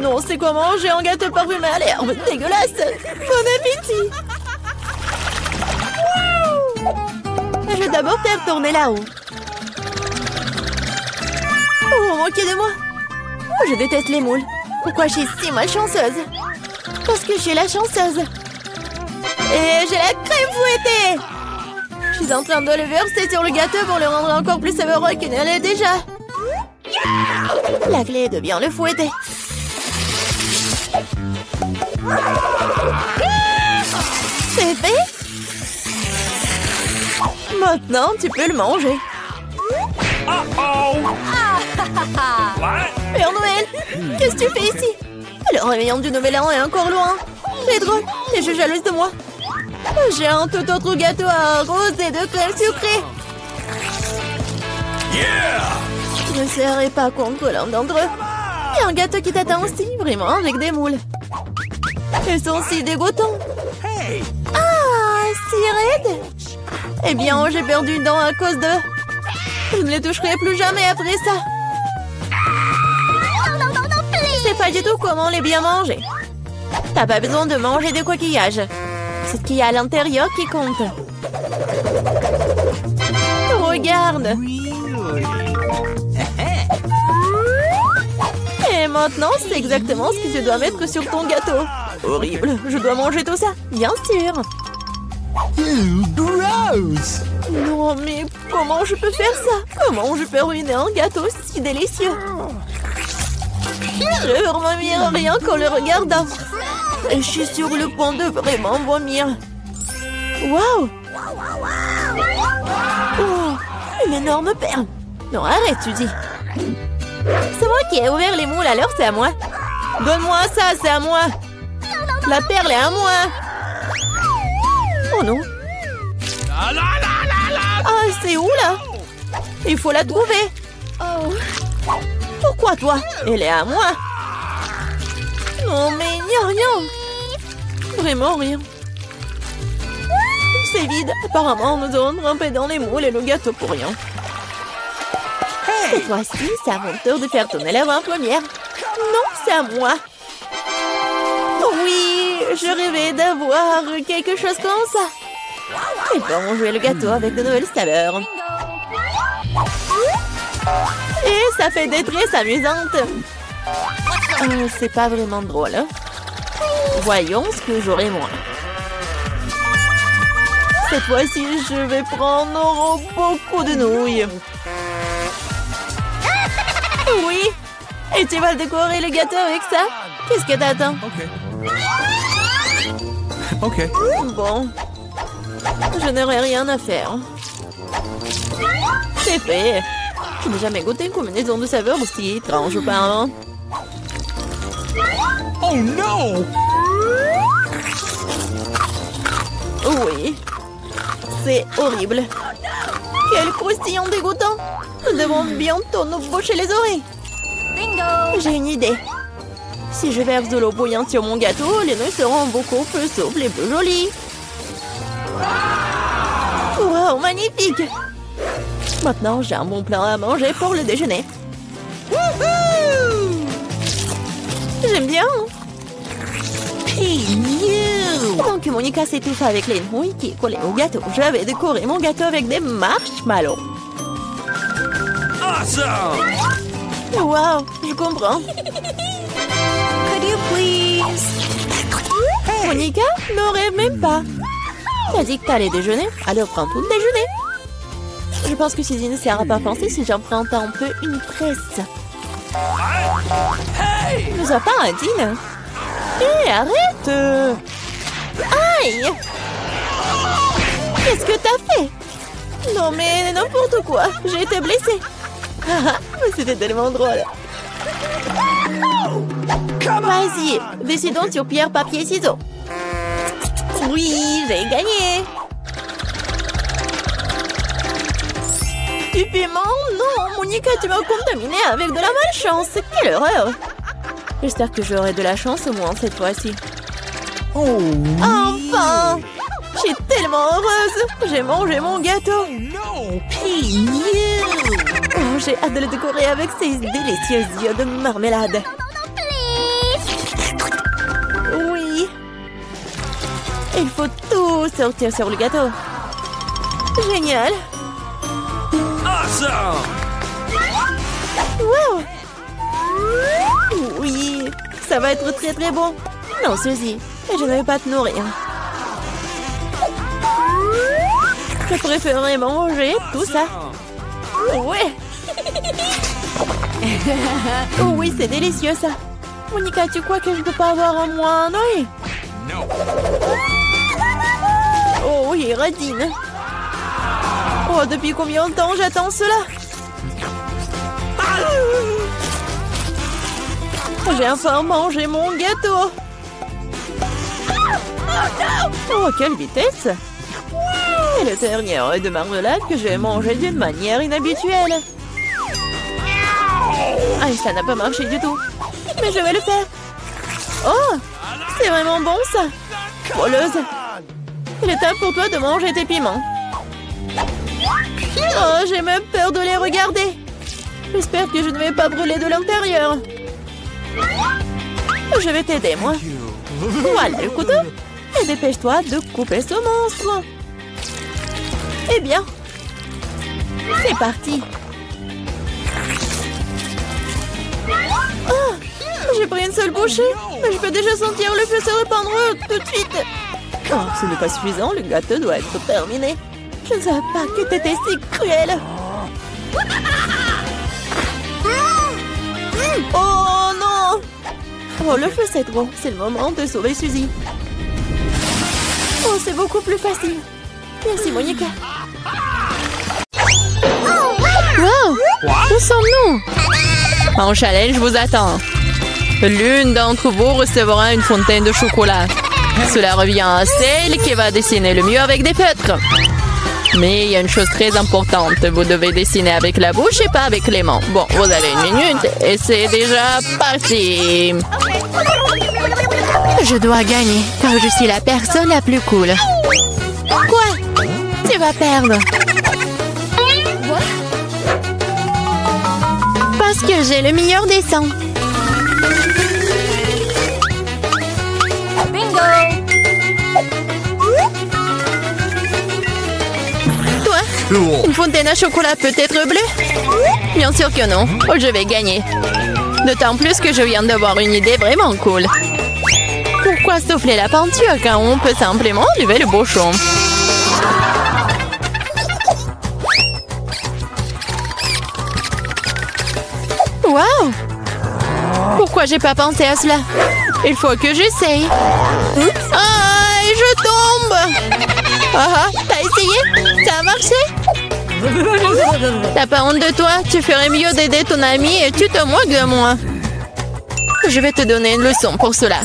Non, c'est quoi manger un gâteau parfumé à l'herbe? Dégueulasse. Bon appétit. Je vais d'abord faire tourner là-haut. Oh, moquez de moi. Oh, je déteste les moules. Pourquoi je suis si malchanceuse? Parce que je suis la chanceuse. Et j'ai la crème fouettée. Je suis en train de le verser sur le gâteau pour le rendre encore plus savoureux qu'il ne l'est déjà. La clé est de bien le fouetter. C'est fait. Maintenant, tu peux le manger. Père Noël, qu'est-ce que tu fais ici? Le réveillon du Nouvel An est encore loin. C'est drôle, t'es juste jalouse de moi. J'ai un tout autre gâteau à rose et de crème sucrée. Je ne serai pas contre l'un d'entre eux. Il y a un gâteau qui t'attend aussi, vraiment avec des moules. Ils sont si dégoûtants. Ah, si raides. Eh bien, j'ai perdu une dent à cause d'eux. Je ne les toucherai plus jamais après ça. Je sais pas du tout comment les bien manger. T'as pas besoin de manger des coquillages. C'est ce qu'il y a à l'intérieur qui compte. Regarde. Et maintenant, c'est exactement ce que tu dois mettre sur ton gâteau. Horrible, je dois manger tout ça, bien sûr. Gross! Non, mais comment je peux faire ça? Comment je peux ruiner un gâteau si délicieux? Je vomir rien qu'en le regardant. Et je suis sur le point de vraiment vomir. Waouh! Oh, une énorme perle. Non, arrête, tu dis. C'est moi qui ai ouvert les moules, alors c'est à moi. Donne-moi ça, c'est à moi. La perle est à moi. Oh non. Ah, c'est où là? Il faut la trouver. Oh. Pourquoi toi? Elle est à moi. Non, mais il n'y a rien. Vraiment rien. C'est vide. Apparemment, nous avons trempé dans les moules et le gâteau pour rien. Cette fois-ci, c'est à mon tour de faire tourner la main première. Non, c'est à moi. Oui, je rêvais d'avoir quelque chose comme ça. Et bon, jouer le gâteau avec de nouvelles saveurs. Et ça fait des tresses amusantes. C'est pas vraiment drôle. Hein? Voyons ce que j'aurai moi. Cette fois-ci, je vais prendre beaucoup de nouilles. Oui. Et tu vas décorer le gâteau avec ça? Qu'est-ce que t'attends? Ok. Bon. Je n'aurai rien à faire. C'est fait. Je n'ai jamais goûté une combinaison de saveurs aussi étrange auparavant. Oh non! Oui. C'est horrible. Quel croustillant dégoûtant. Nous devons bientôt nous boucher les oreilles. Bingo. J'ai une idée. Si je verse de l'eau bouillante sur mon gâteau, les nouilles seront beaucoup plus souples et plus jolies. Wow, magnifique! Maintenant, j'ai un bon plat à manger pour le déjeuner. J'aime bien. Donc, Monica s'étouffe avec les nouilles qui collaient au gâteau. Je vais décorer mon gâteau avec des marshmallows. Awesome! Wow, je comprends. Could you please? Monica ne rêve même pas. T'as dit que t'allais déjeuner? Alors prends tout le déjeuner. Je pense que Suzy ne sera pas pensée si j'emprunte un peu une presse. Ne sois pas indigne. Hé, arrête! Aïe! Qu'est-ce que t'as fait? Non mais n'importe quoi, j'ai été blessée. C'était tellement drôle. Vas-y, décidons sur pierre, papier, ciseaux. Oui, j'ai gagné. Du piment? Non, Monica, tu m'as contaminé avec de la malchance. Quelle horreur! J'espère que j'aurai de la chance au moins cette fois-ci. Oh, Enfin! Je suis tellement heureuse! J'ai mangé mon gâteau! no. Oh, j'ai hâte de le décorer avec ces délicieux yeux de marmelade. Oui! Il faut tout sortir sur le gâteau. Génial! Awesome. Wow! Oui! Ça va être très très bon! Non, Suzy, je ne vais pas te nourrir. Je préférerais manger tout ça. Ouais! Oh oui, c'est délicieux ça! Monica, tu crois que je ne peux pas avoir un moins un œil? No. Oh oui, radine! Oh, depuis combien de temps j'attends cela? J'ai enfin mangé mon gâteau! Oh, quelle vitesse! Et le dernier œil de marmelade que j'ai mangé d'une manière inhabituelle. Ah, ça n'a pas marché du tout. Mais je vais le faire. Oh, c'est vraiment bon ça. Voleuse. Il est temps pour toi de manger tes piments. Oh, j'ai même peur de les regarder. J'espère que je ne vais pas brûler de l'intérieur. Je vais t'aider, moi. Voilà le couteau. Et dépêche-toi de couper ce monstre. Eh bien, c'est parti. Oh, j'ai pris une seule bouchée, mais je peux déjà sentir le feu se répandre tout de suite. Oh, ce n'est pas suffisant, le gâteau doit être terminé. Je ne savais pas que t'étais si cruel. Oh non! Oh, le feu c'est trop. C'est le moment de sauver Suzy. Oh, c'est beaucoup plus facile. Merci, Monica. Wow! Où sommes-nous? En challenge vous attend. L'une d'entre vous recevra une fontaine de chocolat. Cela revient à celle qui va dessiner le mieux avec des feutres. Mais il y a une chose très importante. Vous devez dessiner avec la bouche et pas avec les mains. Bon, vous avez 1 minute et c'est déjà parti. Je dois gagner car je suis la personne la plus cool. Quoi? Tu vas perdre. Parce que j'ai le meilleur dessin. Bingo! Toi, une fontaine à chocolat peut être bleue? Bien sûr que non. Oh, je vais gagner. D'autant plus que je viens d'avoir une idée vraiment cool. Pourquoi souffler la peinture quand on peut simplement lever le bouchon? Wow! Pourquoi j'ai pas pensé à cela? Il faut que j'essaye. Ah, et je tombe! Ah, t'as essayé? Ça a marché? T'as pas honte de toi? Tu ferais mieux d'aider ton ami et tu te moques de moi. Je vais te donner une leçon pour cela.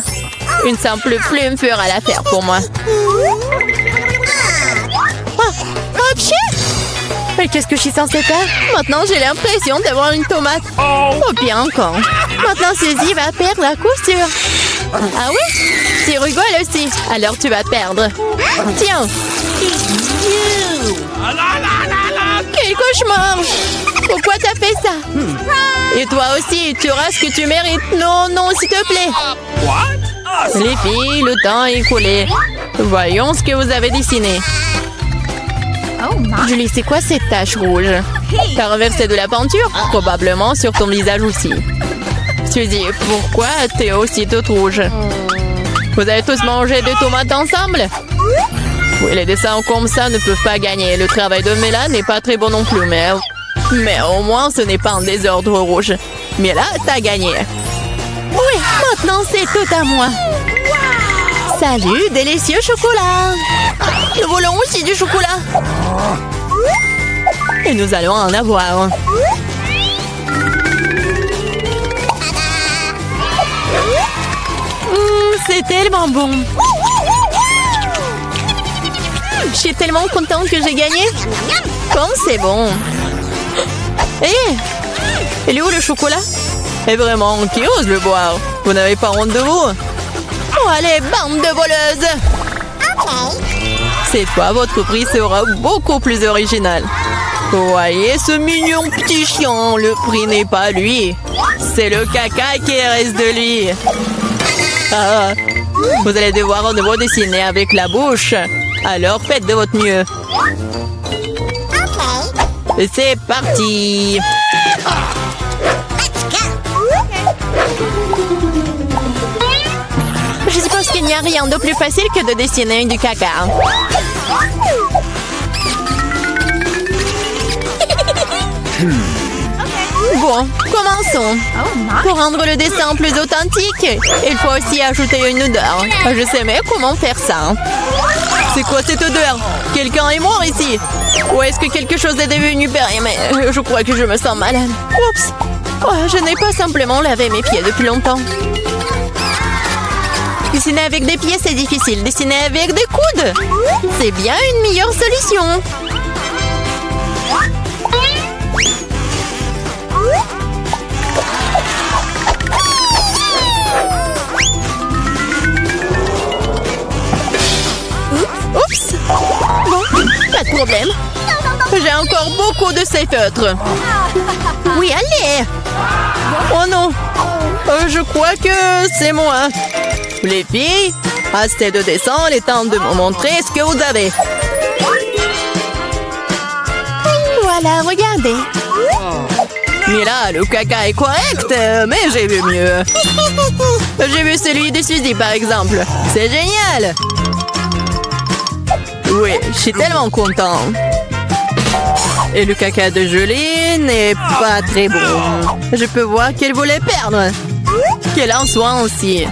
Une simple plume fera l'affaire pour moi. Oh, mais qu'est-ce que je suis censée faire? Maintenant, j'ai l'impression d'avoir une tomate. Oh, bien encore. Maintenant, Suzy va perdre la couture. Ah oui? Tu rigoles aussi. Alors, tu vas perdre. Tiens. Quel cauchemar! Pourquoi t'as fait ça? Et toi aussi, tu auras ce que tu mérites. Non, non, s'il te plaît. Les filles, le temps est écoulé. Voyons ce que vous avez dessiné. Julie, c'est quoi cette tache rouge? T'as renversé de la peinture? Probablement sur ton visage aussi. Suzy, pourquoi t'es aussi toute rouge? Vous avez tous mangé des tomates ensemble? Oui, les dessins comme ça ne peuvent pas gagner. Le travail de Mila n'est pas très bon non plus, mais au moins ce n'est pas un désordre rouge. Mila, t'as gagné. Oui, maintenant c'est tout à moi. Salut, délicieux chocolat. Nous voulons aussi du chocolat. Et nous allons en avoir. C'est tellement bon. Je suis tellement contente que j'ai gagné. Comme c'est bon. Il est où le chocolat? Et vraiment, qui ose le boire? Vous n'avez pas honte de vous? Oh, allez, bande de voleuses! Cette fois, votre prix sera beaucoup plus original. Voyez ce mignon petit chien, le prix n'est pas lui. C'est le caca qui reste de lui. Ah, vous allez devoir de nouveau dessiner avec la bouche. Alors faites de votre mieux. Et c'est parti. Je suppose qu'il n'y a rien de plus facile que de dessiner du caca. Bon, commençons. Pour rendre le dessin plus authentique, il faut aussi ajouter une odeur. Je sais mais comment faire ça. C'est quoi cette odeur? Quelqu'un est mort ici? Ou est-ce que quelque chose est devenu périmé? Mais je crois que je me sens malade. Oups! Oh, je n'ai pas simplement lavé mes pieds depuis longtemps. Dessiner avec des pieds, c'est difficile. Dessiner avec des coudes, c'est bien une meilleure solution. Oups! Bon, pas de problème. J'ai encore beaucoup de ces feutres. Oui, allez! Oh non! Je crois que c'est moi. Les filles, assez de dessin, il est temps de me montrer ce que vous avez. Voilà, regardez. Mila, le caca est correct, mais j'ai vu mieux. J'ai vu celui de Suzy, par exemple. C'est génial! Oui, je suis tellement content. Et le caca de Julie n'est pas très bon. Je peux voir qu'elle voulait perdre. Qu'elle en soit aussi.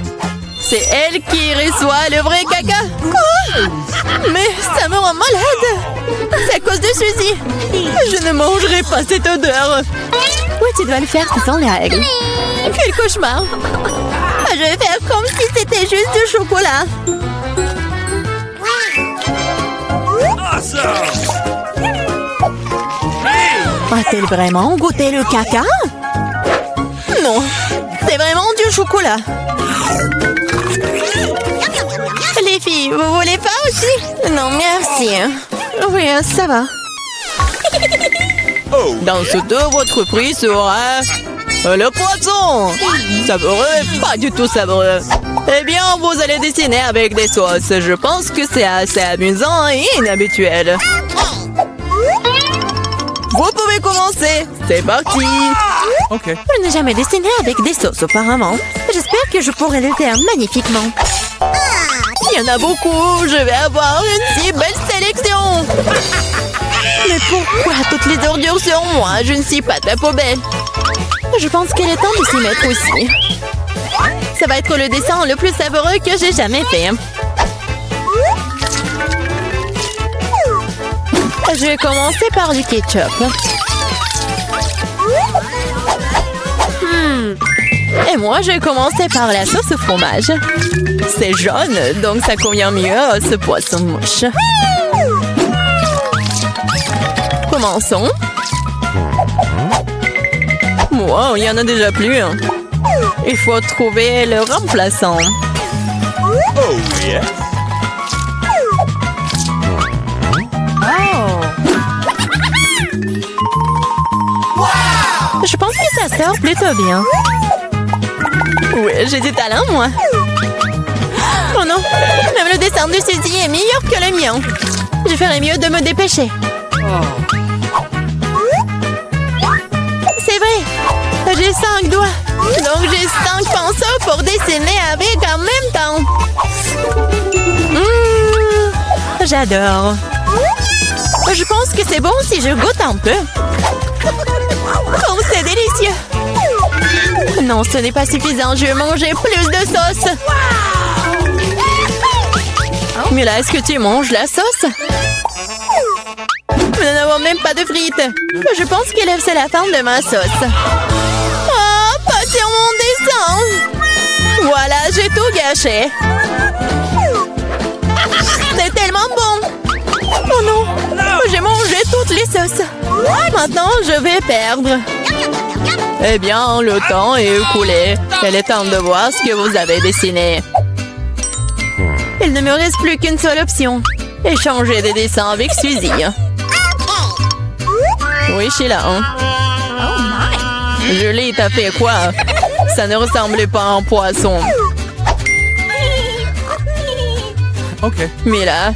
C'est elle qui reçoit le vrai caca. Quoi? Mais ça me rend malade. C'est à cause de Suzy. Je ne mangerai pas cette odeur. Oui, tu dois le faire, ce sont les règles. Quel cauchemar. Je vais faire comme si c'était juste du chocolat. A-t-elle vraiment goûté le caca? Non, c'est vraiment du chocolat. Les filles, vous voulez pas aussi? Non, merci. Oui, ça va. Dans ce dos, votre prix sera le poisson. Savoureux, pas du tout savoureux. Eh bien, vous allez dessiner avec des sauces. Je pense que c'est assez amusant et inhabituel. Vous pouvez commencer. C'est parti. Ok. Je n'ai jamais dessiné avec des sauces auparavant. J'espère que je pourrai le faire magnifiquement. Il y en a beaucoup. Je vais avoir une si belle sélection. Mais pourquoi toutes les ordures sur moi? Je ne suis pas ta poubelle. Je pense qu'il est temps de s'y mettre aussi. Ça va être le dessin le plus savoureux que j'ai jamais fait. Je vais commencer par du ketchup. Et moi, je vais commencer par la sauce au fromage. C'est jaune, donc ça convient mieux à ce poisson-mouche. Commençons. Wow, il y en a déjà plus. Il faut trouver le remplaçant. Oh, yes. Je pense que ça sort plutôt bien. Oui, j'ai du talent, moi. Oh non, même le dessin de Suzy est meilleur que le mien. Je ferais mieux de me dépêcher. C'est vrai, j'ai 5 doigts. Donc j'ai 5 pinceaux pour dessiner avec en même temps. j'adore. Je pense que c'est bon si je goûte un peu. Oh, c'est délicieux. Non, ce n'est pas suffisant. Je veux manger plus de sauce. Mais là, est-ce que tu manges la sauce? Nous n'avons même pas de frites. Je pense que c'est la fin de ma sauce. Oh, pas sur mon dessin. Voilà, j'ai tout gâché. C'est tellement bon. Oh non, j'ai mangé toutes les sauces. Maintenant, je vais perdre. Eh bien, le temps est écoulé. Il est temps de voir ce que vous avez dessiné. Il ne me reste plus qu'une seule option. Échanger des dessins avec Suzy. Oui, Sheila. Julie, t'as fait quoi? Ça ne ressemblait pas à un poisson. Ok. Mila,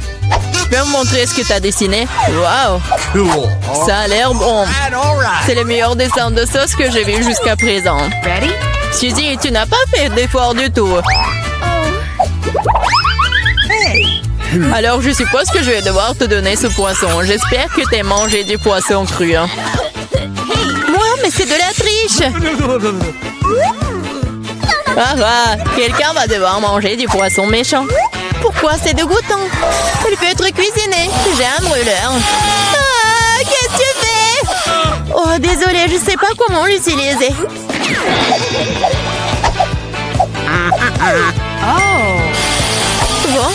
tu peux me montrer ce que t'as dessiné? Wow! Cool. Ça a l'air bon. C'est le meilleur dessin de sauce que j'ai vu jusqu'à présent. Ready? Suzy, tu n'as pas fait d'effort du tout. Alors, je suppose que je vais devoir te donner ce poisson. J'espère que t'aies mangé du poisson cru. Moi, mais c'est de la triche! Ah, quelqu'un va devoir manger du poisson méchant. Pourquoi c'est dégoûtant? Il peut être cuisiné. J'ai un brûleur. Ah, qu'est-ce que tu fais? Oh, désolée, je sais pas comment l'utiliser. Bon,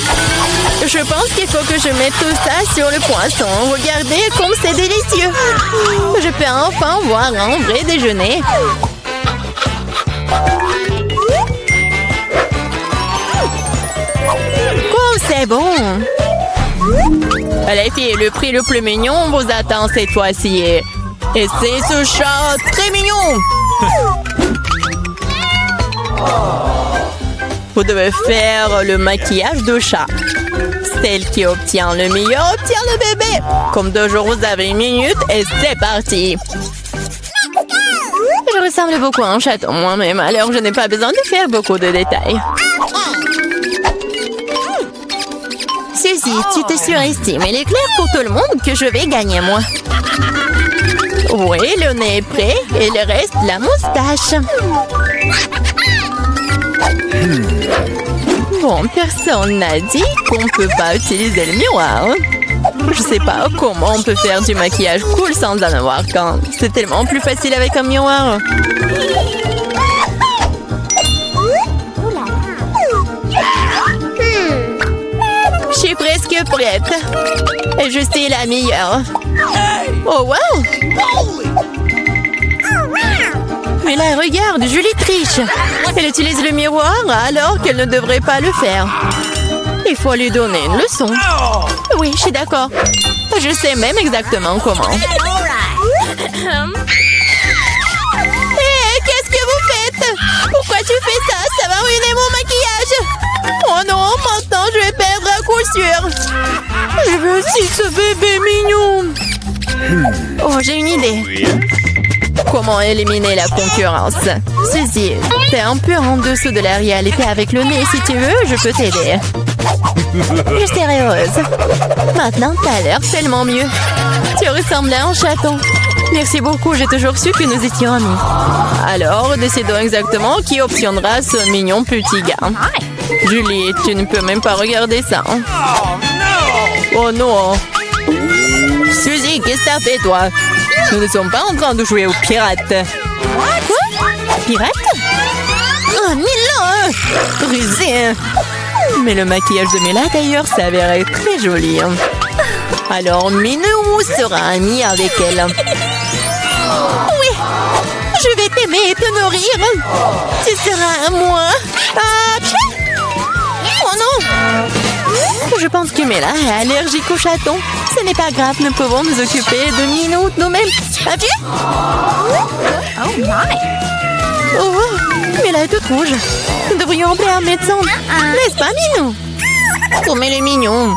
je pense qu'il faut que je mette tout ça sur le poisson. Regardez comme c'est délicieux. Je peux enfin voir un vrai déjeuner. Oh, c'est bon. Les filles, le prix le plus mignon vous attend cette fois-ci. Et c'est ce chat très mignon. Vous devez faire le maquillage de chat. Celle qui obtient le meilleur obtient le bébé. Comme toujours, vous avez 1 minute et c'est parti. Je ressemble beaucoup à un chaton moi-même, alors je n'ai pas besoin de faire beaucoup de détails. Suzy, tu te surestimes. Il est clair pour tout le monde que je vais gagner, moi. Oui, le nez est prêt et il reste la moustache. Bon, personne n'a dit qu'on ne peut pas utiliser le miroir. Je sais pas comment on peut faire du maquillage cool sans en avoir qu'un. C'est tellement plus facile avec un miroir. Je suis presque prête. Et je sais la meilleure. Oh, wow! Mais là, regarde, Julie triche. Elle utilise le miroir alors qu'elle ne devrait pas le faire. Il faut lui donner une leçon. Oui, je suis d'accord. Je sais même exactement comment. Hé, qu'est-ce que vous faites? Pourquoi tu fais ça? Ça va ruiner mon maquillage. Oh non, maintenant je vais perdre à coup sûr. Je veux aussi ce bébé mignon. Oh, j'ai une idée. Comment éliminer la concurrence? Suzy, t'es un peu en dessous de la réalité avec le nez. Si tu veux, je peux t'aider. Je serai heureuse. Maintenant, t'as l'air tellement mieux. Tu ressembles à un chaton. Merci beaucoup, j'ai toujours su que nous étions amis. Alors, décidons exactement qui obtiendra ce mignon petit gars. Julie, tu ne peux même pas regarder ça. Oh non. Suzy, qu'est-ce que t'as fait, toi? Nous ne sommes pas en train de jouer aux pirates. Quoi? Pirates? Oh, Mila! Rusé! Mais le maquillage de Mila, d'ailleurs, s'avérait très joli. Alors, Minou sera amie avec elle. Oui! Je vais t'aimer et te nourrir. Tu seras à moi. Ah, oh non! Je pense que Mila est allergique aux chatons. Ce n'est pas grave, nous pouvons nous occuper de Minou nous-mêmes. As-tu? Oh my! Oh, Mila est toute rouge. Nous devrions appeler un médecin. N'est-ce pas, Minou? Oh, mais les mignons.